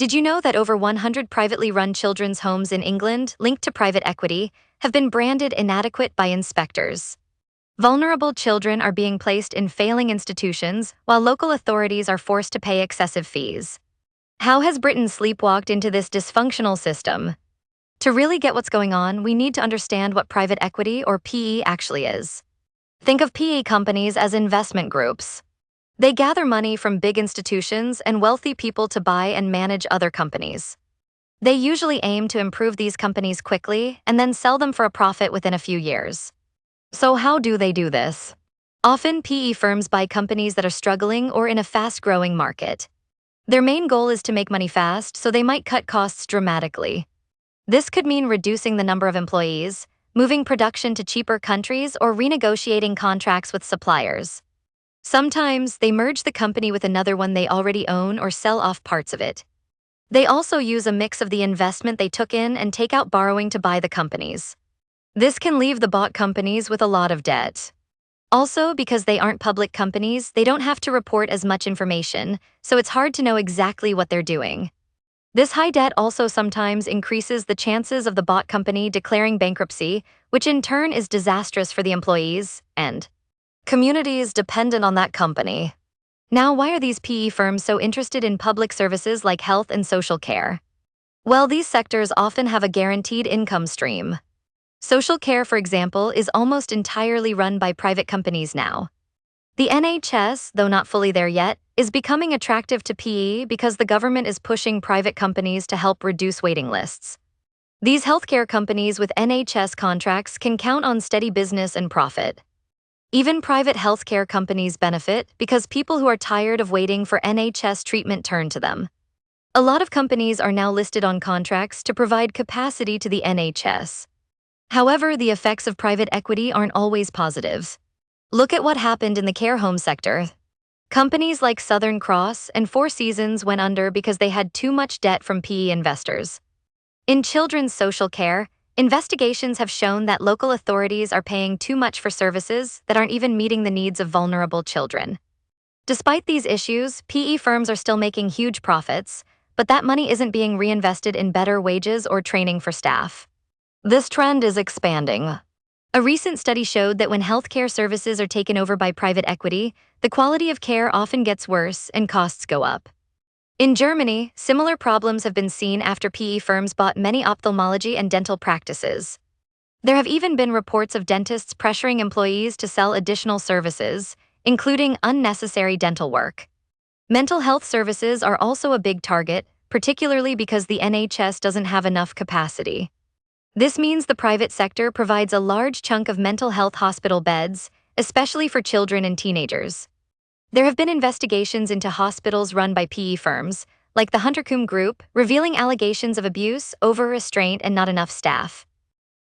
Did you know that over 100 privately run children's homes in England, linked to private equity, have been branded inadequate by inspectors? Vulnerable children are being placed in failing institutions, while local authorities are forced to pay excessive fees. How has Britain sleepwalked into this dysfunctional system? To really get what's going on, we need to understand what private equity, or PE, actually is. Think of PE companies as investment groups. They gather money from big institutions and wealthy people to buy and manage other companies. They usually aim to improve these companies quickly and then sell them for a profit within a few years. So how do they do this? Often, PE firms buy companies that are struggling or in a fast-growing market. Their main goal is to make money fast, so they might cut costs dramatically. This could mean reducing the number of employees, moving production to cheaper countries, or renegotiating contracts with suppliers. Sometimes, they merge the company with another one they already own or sell off parts of it. They also use a mix of the investment they took in and take out borrowing to buy the companies. This can leave the bought companies with a lot of debt. Also, because they aren't public companies, they don't have to report as much information, so it's hard to know exactly what they're doing. This high debt also sometimes increases the chances of the bought company declaring bankruptcy, which in turn is disastrous for the employees and communities dependent on that company. Now, why are these PE firms so interested in public services like health and social care? Well, these sectors often have a guaranteed income stream. Social care, for example, is almost entirely run by private companies now. The NHS, though not fully there yet, is becoming attractive to PE because the government is pushing private companies to help reduce waiting lists. These healthcare companies with NHS contracts can count on steady business and profit. Even private healthcare companies benefit because people who are tired of waiting for NHS treatment turn to them. A lot of companies are now listed on contracts to provide capacity to the NHS. However, the effects of private equity aren't always positive. Look at what happened in the care home sector. Companies like Southern Cross and Four Seasons went under because they had too much debt from PE investors. In children's social care, investigations have shown that local authorities are paying too much for services that aren't even meeting the needs of vulnerable children. Despite these issues, PE firms are still making huge profits, but that money isn't being reinvested in better wages or training for staff. This trend is expanding. A recent study showed that when healthcare services are taken over by private equity, the quality of care often gets worse and costs go up. In Germany, similar problems have been seen after PE firms bought many ophthalmology and dental practices. There have even been reports of dentists pressuring employees to sell additional services, including unnecessary dental work. Mental health services are also a big target, particularly because the NHS doesn't have enough capacity. This means the private sector provides a large chunk of mental health hospital beds, especially for children and teenagers. There have been investigations into hospitals run by PE firms, like the Huntercombe Group, revealing allegations of abuse, over-restraint, and not enough staff.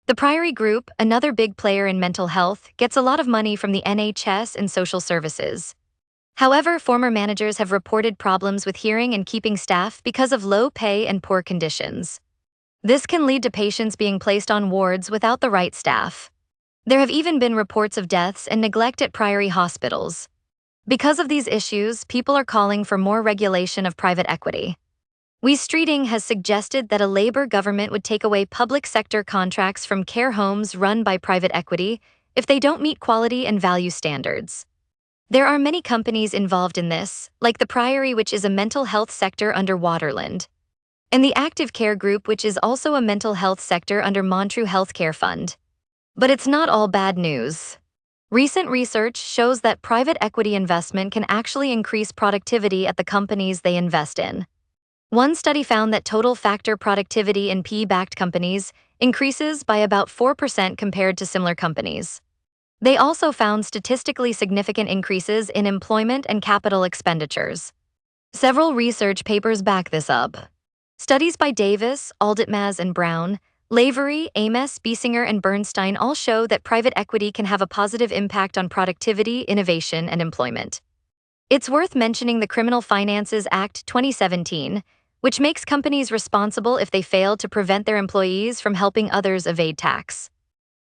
The Priory Group, another big player in mental health, gets a lot of money from the NHS and social services. However, former managers have reported problems with hiring and keeping staff because of low pay and poor conditions. This can lead to patients being placed on wards without the right staff. There have even been reports of deaths and neglect at Priory hospitals. Because of these issues, people are calling for more regulation of private equity. Wes Streeting has suggested that a Labour government would take away public sector contracts from care homes run by private equity if they don't meet quality and value standards. There are many companies involved in this, like the Priory, which is a mental health sector under Waterland, and the Active Care Group, which is also a mental health sector under Montreux Healthcare Fund. But it's not all bad news. Recent research shows that private equity investment can actually increase productivity at the companies they invest in. One study found that total factor productivity in PE-backed companies increases by about 4% compared to similar companies. They also found statistically significant increases in employment and capital expenditures. Several research papers back this up. Studies by Davis, Aldertmaz, and Brown, Lavery, Ames, Biesinger, and Bernstein all show that private equity can have a positive impact on productivity, innovation, and employment. It's worth mentioning the Criminal Finances Act 2017, which makes companies responsible if they fail to prevent their employees from helping others evade tax.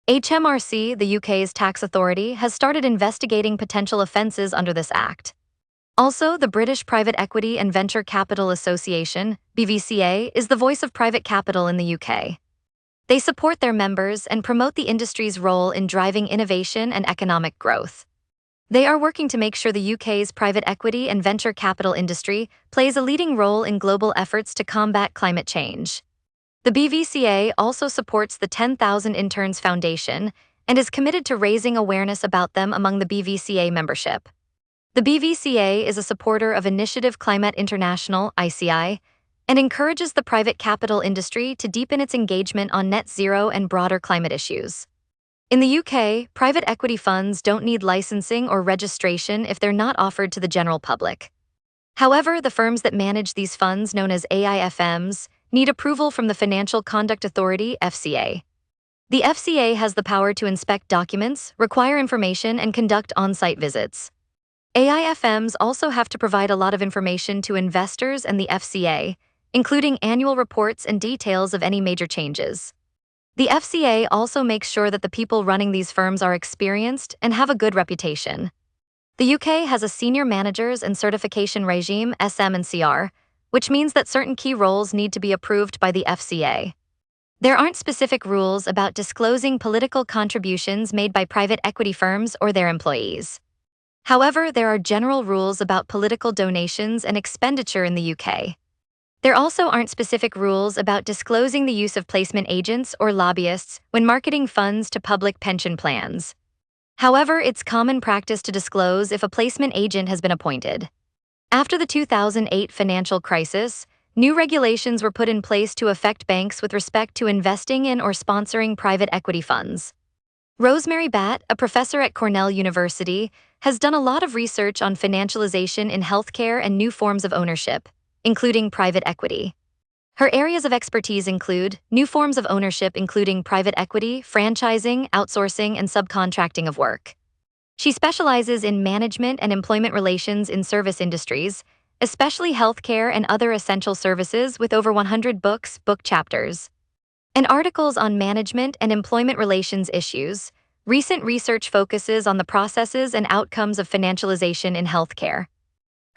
HMRC, the UK's tax authority, has started investigating potential offences under this act. Also, the British Private Equity and Venture Capital Association, BVCA, is the voice of private capital in the UK. They support their members and promote the industry's role in driving innovation and economic growth. They are working to make sure the UK's private equity and venture capital industry plays a leading role in global efforts to combat climate change. The BVCA also supports the 10,000 Interns Foundation and is committed to raising awareness about them among the BVCA membership. The BVCA is a supporter of Initiative Climate International, ICI, and encourages the private capital industry to deepen its engagement on net zero and broader climate issues. In the UK, private equity funds don't need licensing or registration if they're not offered to the general public. However, the firms that manage these funds, known as AIFMs, need approval from the Financial Conduct Authority, FCA. The FCA has the power to inspect documents, require information, and conduct on-site visits. AIFMs also have to provide a lot of information to investors and the FCA, including annual reports and details of any major changes. The FCA also makes sure that the people running these firms are experienced and have a good reputation. The UK has a senior managers and certification regime, SM and CR, which means that certain key roles need to be approved by the FCA. There aren't specific rules about disclosing political contributions made by private equity firms or their employees. However, there are general rules about political donations and expenditure in the UK. There also aren't specific rules about disclosing the use of placement agents or lobbyists when marketing funds to public pension plans. However, it's common practice to disclose if a placement agent has been appointed. After the 2008 financial crisis, new regulations were put in place to affect banks with respect to investing in or sponsoring private equity funds. Rosemary Batt, a professor at Cornell University, has done a lot of research on financialization in healthcare and new forms of ownership, including private equity. Her areas of expertise include new forms of ownership including private equity, franchising, outsourcing, and subcontracting of work. She specializes in management and employment relations in service industries, especially healthcare and other essential services, with over 100 book chapters and articles on management and employment relations issues. Recent research focuses on the processes and outcomes of financialization in healthcare.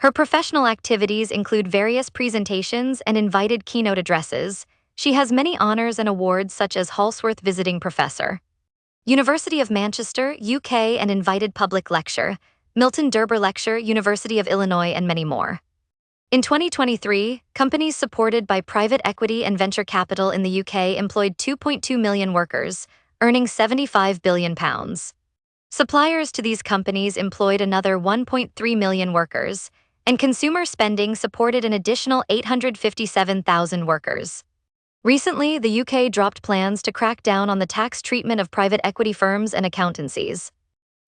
Her professional activities include various presentations and invited keynote addresses. She has many honors and awards such as Halsworth Visiting Professor, University of Manchester, UK, and Invited Public Lecture, Milton Derber Lecture, University of Illinois, and many more. In 2023, companies supported by private equity and venture capital in the UK employed 2.2 million workers, earning £75 billion. Suppliers to these companies employed another 1.3 million workers, and consumer spending supported an additional 857,000 workers. Recently, the UK dropped plans to crack down on the tax treatment of private equity firms and accountancies,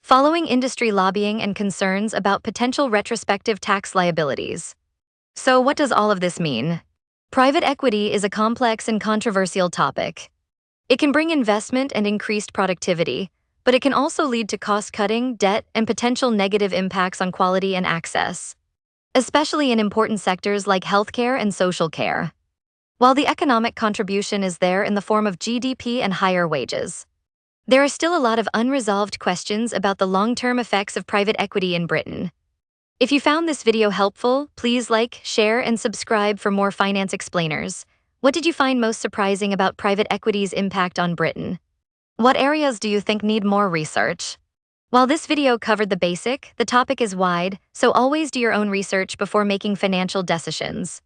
following industry lobbying and concerns about potential retrospective tax liabilities. So what does all of this mean? Private equity is a complex and controversial topic. It can bring investment and increased productivity, but it can also lead to cost-cutting, debt, and potential negative impacts on quality and access, especially in important sectors like healthcare and social care. While the economic contribution is there in the form of GDP and higher wages, there are still a lot of unresolved questions about the long-term effects of private equity in Britain. If you found this video helpful, please like, share, and subscribe for more finance explainers. What did you find most surprising about private equity's impact on Britain? What areas do you think need more research? While this video covered the basic, the topic is wide, so always do your own research before making financial decisions.